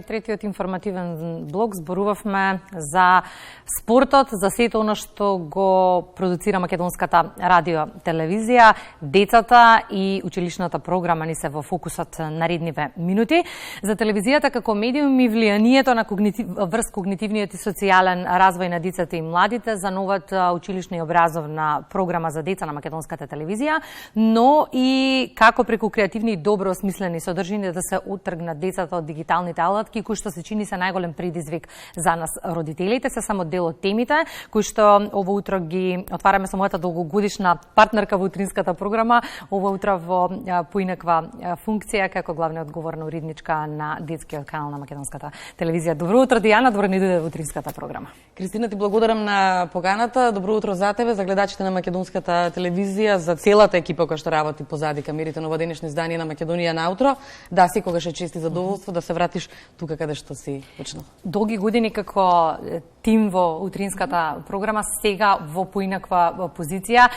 Третиот информативен блок зборувавме за спортот, за сето оно што го продуцира Македонската радио телевизија, децата и училишната програма ни се во фокусот наредниве минути. За телевизијата како медиум и влијанието на врз когнитивниот и социјален развој на децата и младите за новата училишна и образовна програма за деца на Македонската телевизија, но и како преку креативни и добро осмислени содржини да се оттргнат децата од дигиталните алати кои што се чини се најголем предизвик за нас родителите, се само дел од темите кои што ово утро ги отвараме со мојата долгогодишна партнерка во утринската програма, ово утро во поинаква функција како главна одговорна уредничка на детскиот канал на Македонската телевизија. Добро утро, Дијана, добро ни дојде во утринската програма. Кристина, ти благодарам на поканата. Добро утро за тебе, за гледачите на Македонската телевизија, за целата екипа која што работи позади камерите на овоdenешно издание на Македонија на утро. Да, секогаш е чест и задоволство да се вратиш тука каде што си почнал. Долги години како тим во утринската програма, сега во поинаква позиција.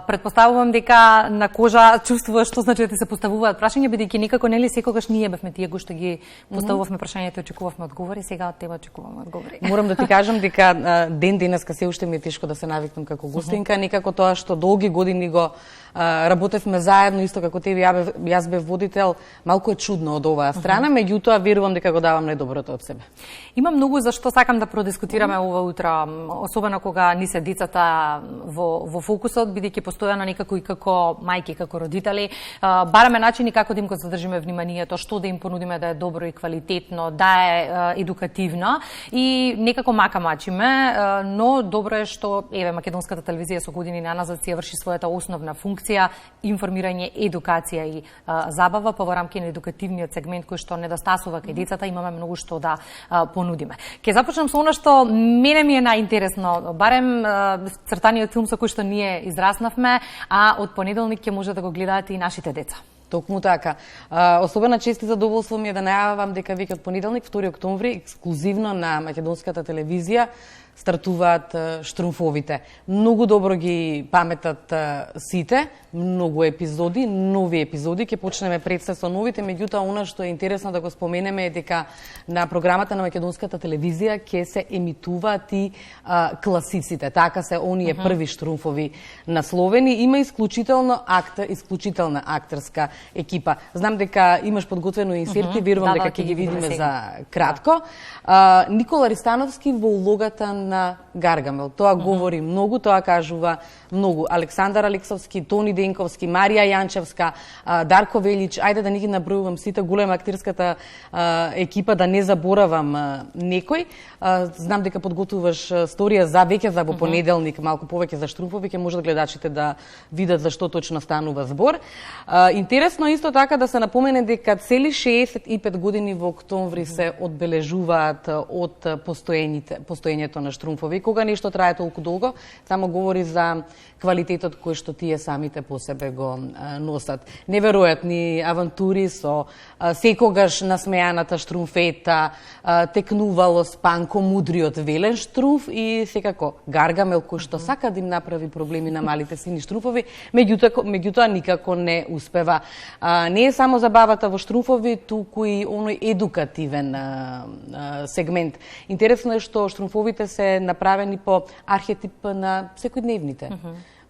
Претпоставувам дека на кожа чувствуваш што значи да ти се поставуваат прашања, бидејќи никако нели секогаш ние бевме тие кои што ги поставувавме прашањата и очекувавме одговори, сега од тебе очекуваме одговори. Морам да ти кажам дека ден денеска се уште ми е тешко да се навикнам како гостинка, некако тоа што долги години го работевме заедно, исто како тебе, јас бев водител, малку е чудно од оваа страна, меѓутоа верувам дека го давам најдоброто од себе. Има многу за што сакам да продискутираме ова утро, особено кога ни се децата во фокусот, бидејќи постојано некако и како мајки, како родители, бараме начини како да им го задржиме вниманието, што да им понудиме да е добро и квалитетно, да е едукативно и некако мака-мачиме, но добро е што еве Македонската телевизија со години наназад си ја врши својата основна функција, информирање, едукација и забава, па во рамки на едукативниот сегмент кој што недостасува кај децата, имаме многу што да понудиме. Ќе започнам со она што мене ми е најинтересно, барем цртаниот филм со кој што ние израснавме, а од понеделник ќе може да го гледаат и нашите деца. Токму така. Особена чест и задоволство ми е да најавам дека веќе од понеделник, 2 октомври, ексклузивно на Македонската телевизија, стартуваат штрумфовите. Многу добро ги паметат сите, многу епизоди, нови епизоди, ќе почнеме пред се со новите, меѓутоа она што е интересно да го споменеме е дека на програмата на Македонската телевизија ќе се емитуваат и класиците. Така се оние први штрумфови насловени. Има исклучителна актерска екипа. Знам дека имаш подготвено инсерти, верувам дека ќе ги видиме за кратко. Никола Ристановски во улогата на Гаргамел. Тоа говори многу, тоа кажува многу. Александар Алексовски, Тони Денковски, Марија Јанчевска, Дарко Велич, ајде да не ги набројувам сите, голема актерската екипа, да не заборавам некој. Знам дека подготвуваш сторија за веќе за во понеделник, малку повеќе за штрумфови, ќе можат гледачите да видат за што точно станува збор. Интересно исто така да се напомене дека цели 65 години во октомври се одбележуваат од постоењето на штрумфови. Кога нешто трае толку долго, само говори за квалитетот кој што тие самите по себе го носат. Неверојатни авантури со секогаш насмеаната штрумфета, текнувало Спанко, мудриот Велен штрумф и секако Гаргамел кој што сака да им направи проблеми на малите сини штрумфови, меѓутоа никако не успева. Не е само забавата во штрумфови, туку и оној едукативен сегмент. Интересно е што штрумфовите се направени по архетип на секојдневните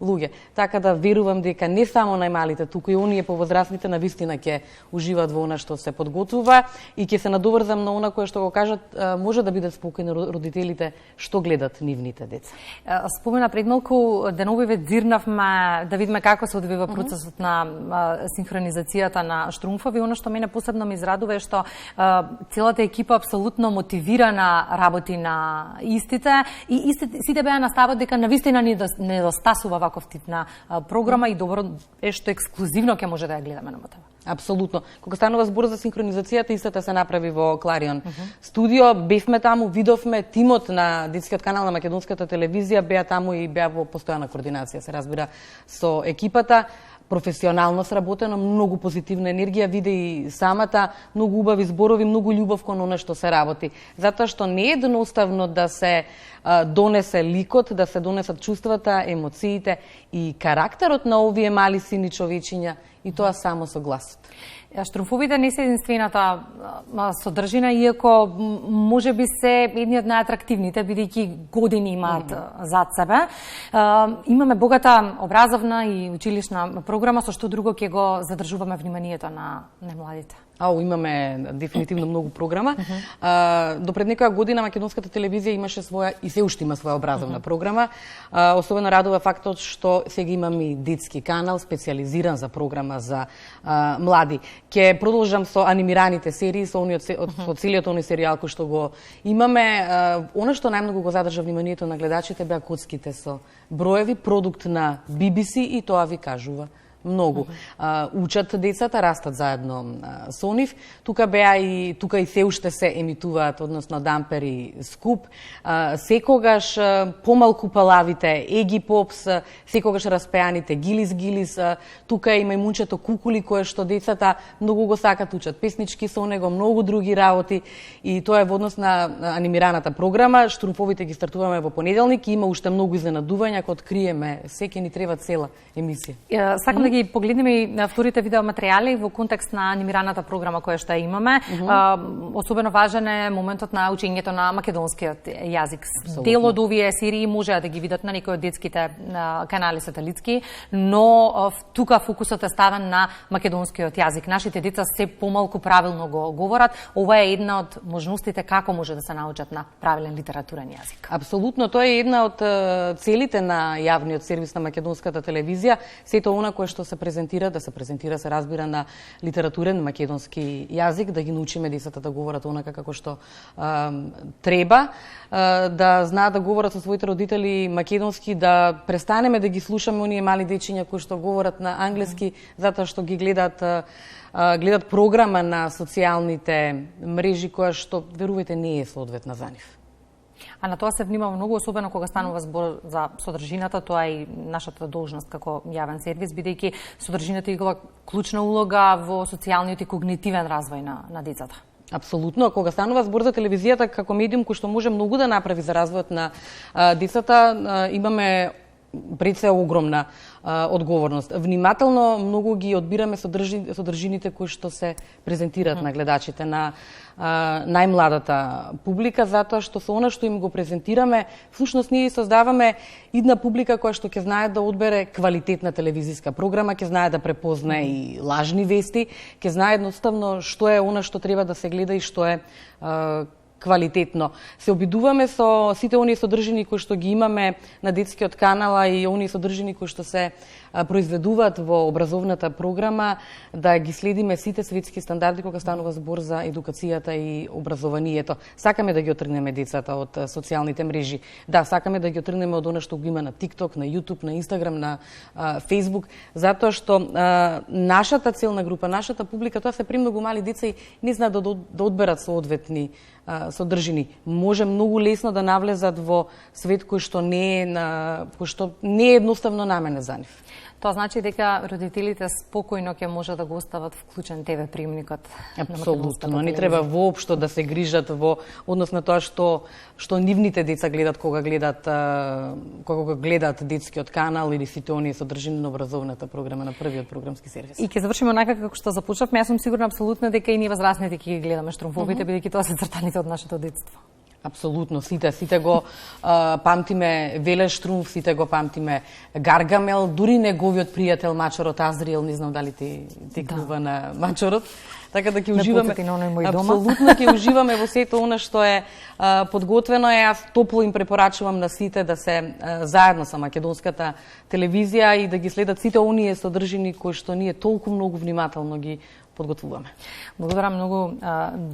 луѓе. Така да верувам дека не само најмалите, туку и оние повозрастните навистина ќе уживаат во она што се подготвува и ќе се надоврзам на она кое што го кажат, може да бидат спокојни родителите што гледат нивните деца. Спомена пред малку деновиве дзирнавме да видиме како се одвива процесот на синхронизацијата на штрумфови. Она што мене посебно ме израдува е што целата екипа апсолутно мотивирана работи на истите и сите беа на ставот дека навистина недостасува ваков тип на програма и добро е што ексклузивно ќе може да ја гледаме на МТВ. Апсолутно. Кога станува збор за синхронизацијата, истата се направи во Кларион студио. Бевме таму, видовме тимот на детскиот канал на Македонската телевизија, беа таму и беа во постојана координација, се разбира, со екипата. Професионално сработено, многу позитивна енергија, виде и самата, многу убави зборови, многу љубов кон она што се работи. Затоа што не е едноставно да се донесе ликот, да се донесат чувствата, емоциите и карактерот на овие мали сини човечиња, и тоа само со гласот. Штруфовите не се единствената содржина, иако може би се едни од најатрактивните, бидејќи години имаат зад себе. Имаме богата образовна и училишна програма, со што друго ќе го задржуваме вниманието на младите. Имаме дефинитивно многу програма. До пред некоја година македонската телевизија имаше своја и се уште има своја образовна програма. Особено радува фактот што сега имаме и детски канал специјализиран за програма за млади. Ќе продолжам со анимираните серии, со целиот оној серијал кој што го имаме. Она што најмногу го задржа вниманието на гледачите беа коцките со броеви, продукт на BBC, и тоа ви кажува многу. Учат децата, растат заедно со нив. Тука и се уште се емитуваат, односно Дампер и Скуп. Секогаш помалку палавите Еги Попс, секогаш распеаните Гилис. Тука има и мунчето Кукули, кое што децата многу го сакат, учат песнички со него, многу други работи. И тоа е во однос на анимираната програма. Штруфовите ги стартуваме во понеделник и има уште многу изненадувања, кога откриеме, секи ни треба цела емисија. Сакам да ги погледнеме и на вторите видеоматеријали во контекст на анимираната програма која што имаме. Особено важен е моментот на учењето на македонскиот јазик. Дел од овие серии може да ги видат на некои од детските канали сателитски, но тука фокусот е ставен на македонскиот јазик. Нашите деца се помалку правилно го говорат. Ова е една од можностите како може да се научат на правилен литературен јазик. Апсолутно, тоа е една од целите на јавниот сервис на македонската телевизија. Сето она кое што се презентира, се разбира на литературен македонски јазик, да ги научиме децата да говорат онака како што треба, да знаат да говорат со своите родители македонски, да престанеме да ги слушаме оние мали дечиња кои што говорат на англиски, затоа што ги гледат програма на социјалните мрежи, која што, верувајте, не е соодветна за нив. А на тоа се внимава многу, особено кога станува збор за содржината. Тоа е и нашата должност како јавен сервис, бидејќи содржината играла клучна улога во социјалниот и когнитивен развој на децата. Апсолутно. Кога станува збор за телевизијата како медиум кој што може многу да направи за развојот на децата, имаме пред се огромна одговорност. Внимателно многу ги одбираме содржините кои што се презентираат на гледачите, на најмладата публика, затоа што со она што им го презентираме, всушност ние создаваме една публика која што ќе знае да одбере квалитетна телевизиска програма, ќе знае да препознае и лажни вести, ќе знае едноставно што е она што треба да се гледа и што е квалитетно. Се обидуваме со сите оние содржини кои што ги имаме на детскиот канал и оние содржини кои што се произведуваат во образовната програма, да ги следиме сите светски стандарди кога станува збор за едукацијата и образованието. Сакаме да ги отргнеме децата од социјалните мрежи. Да, сакаме да ги отргнеме од она што го има на TikTok, на YouTube, на Instagram, на Facebook, затоа што нашата целна група, нашата публика, тоа се премногу мали деца и не знаат да одберат соодветни содржини. Може многу лесно да навлезат во свет кој што не е едноставно наменет за нив. Тоа значи дека родителите спокојно ќе може да го остават вклучен ТВ приемникот. Апсолутно, не треба воопшто да се грижат во однос на тоа што нивните деца гледат кога гледаат детскиот канал или сите оние содржини на образовната програма на првиот програмски сервис. И ќе завршиме онака како што започнавме. Јас сум сигурна апсолутно дека и ние возрастните ќе ги гледаме Штруфовите, бидејќи тоа се цртаните од нашето детство. Апсолутно, сите го памтиме Веле Штруф, сите го памтиме Гаргамел, дури неговиот пријател Мачорот Азриел, не знам дали ти клува на Мачорот, така да ќе уживаме. Апсолутно ќе уживаме во сето она што е подготвено. Јас топло им препорачувам на сите да се заедно со македонската телевизија и да ги следат сите оние содржини кои што ние толку многу внимателно ги подготвуваме. Благодарам многу,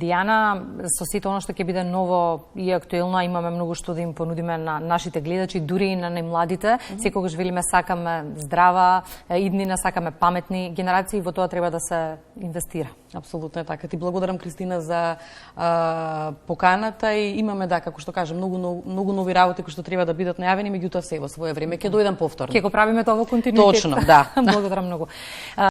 Дијана. Со сето оно што ќе биде ново и актуелно, имаме многу што да им понудиме на нашите гледачи, дури и на најмладите. Секогаш велиме сакаме здрава иднина, сакаме паметни генерации, во тоа треба да се инвестира. Апсолутно е така. Ти благодарам, Кристина, за поканата и имаме, да, како што кажам, многу нови работи кои што треба да бидат најавени, меѓутоа се во свое време ќе дојдам повторно. Ќе го правиме тоа во континуитет. Точно, да. Благодарам многу.